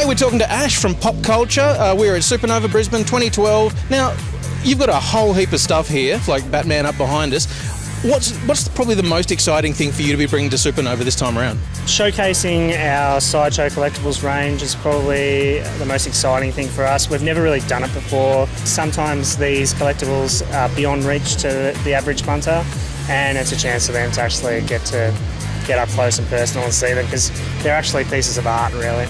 we're talking to Ash from Pop Culture. We're at Supanova Brisbane 2012. Now, you've got a whole heap of stuff here, like Batman up behind us. What's probably the most exciting thing for you to be bringing to Supanova this time around? Showcasing our Sideshow collectibles range is probably the most exciting thing for us. We've never really done it before. Sometimes these collectibles are beyond reach to the average punter, and it's a chance for them to actually get up close and personal and see them, because they're actually pieces of art, really.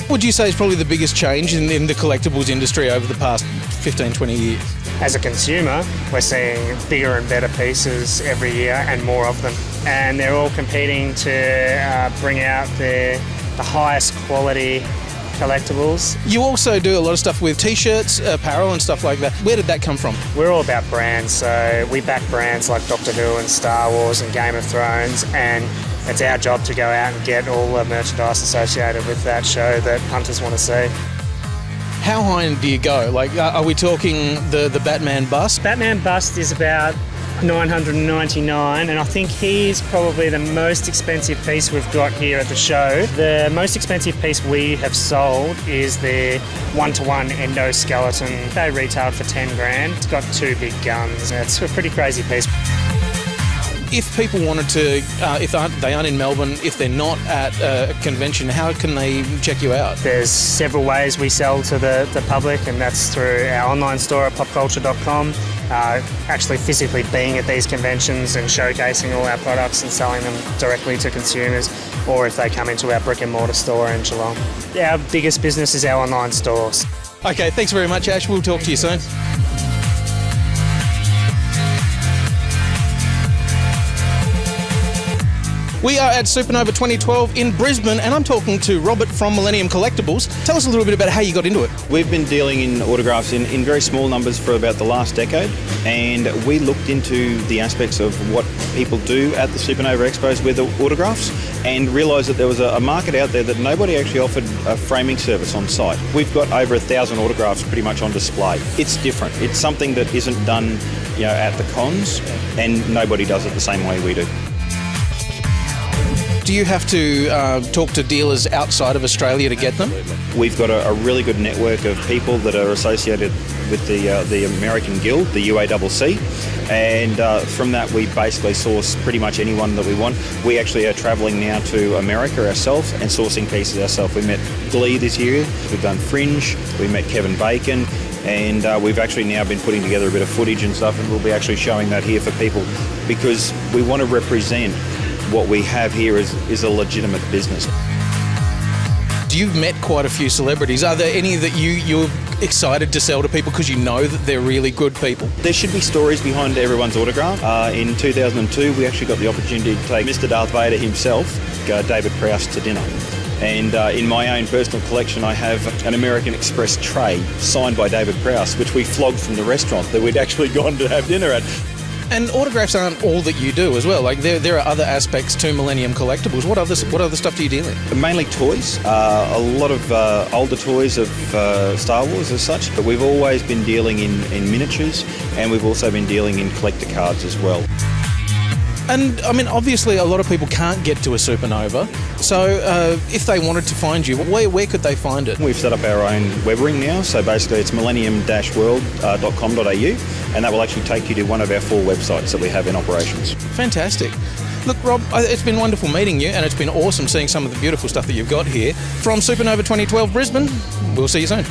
Would you say is probably the biggest change in the collectibles industry over the past 15, 20 years? As a consumer, we're seeing bigger and better pieces every year and more of them. And they're all competing to bring out the highest quality collectibles. You also do a lot of stuff with T-shirts, apparel and stuff like that. Where did that come from? We're all about brands, so we back brands like Doctor Who and Star Wars and Game of Thrones, and it's our job to go out and get all the merchandise associated with that show that punters want to see. How high do you go? Like, are we talking the Batman bust? Batman bust is about $999, and I think he's probably the most expensive piece we've got here at the show. The most expensive piece we have sold is the one-to-one endoskeleton. They retailed for 10 grand. It's got 2 big guns. It's a pretty crazy piece. If people wanted to, if they aren't in Melbourne, if they're not at a convention, how can they check you out? There's several ways we sell to the public, and that's through our online store at popculture.com. Actually physically being at these conventions and showcasing all our products and selling them directly to consumers, or if they come into our brick and mortar store in Geelong. Our biggest business is our online stores. Okay, thanks very much, Ash. We'll talk to you soon. We are at Supanova 2012 in Brisbane, and I'm talking to Robert from Millennium Collectibles. Tell us a little bit about how you got into it. We've been dealing in autographs in very small numbers for about the last decade, and we looked into the aspects of what people do at the Supanova Expos with autographs and realised that there was a market out there that nobody actually offered a framing service on site. We've got over 1,000 autographs pretty much on display. It's different. It's something that isn't done, at the cons, and nobody does it the same way we do. Do you have to talk to dealers outside of Australia to get them? We've got a really good network of people that are associated with the American Guild, the UACC, and from that we basically source pretty much anyone that we want. We actually are travelling now to America ourselves and sourcing pieces ourselves. We met Glee this year, we've done Fringe, we met Kevin Bacon, and we've actually now been putting together a bit of footage and stuff, and we'll be actually showing that here for people, because we want to represent what we have here is a legitimate business. You've met quite a few celebrities. Are there any that you're excited to sell to people because you know that they're really good people? There should be stories behind everyone's autograph. In 2002, we actually got the opportunity to take Mr. Darth Vader himself, David Prowse, to dinner. And in my own personal collection, I have an American Express tray signed by David Prowse, which we flogged from the restaurant that we'd actually gone to have dinner at. And autographs aren't all that you do as well. Like there are other aspects to Millennium Collectibles. What other stuff do you deal in? Mainly toys. A lot of older toys of Star Wars as such. But we've always been dealing in miniatures, and we've also been dealing in collector cards as well. And I mean, obviously, a lot of people can't get to a Supanova. So, if they wanted to find you, where could they find it? We've set up our own web ring now. So basically, it's millennium-world.com.au, and that will actually take you to one of our 4 websites that we have in operations. Fantastic. Look, Rob, it's been wonderful meeting you, and it's been awesome seeing some of the beautiful stuff that you've got here. From Supanova 2012 Brisbane, we'll see you soon.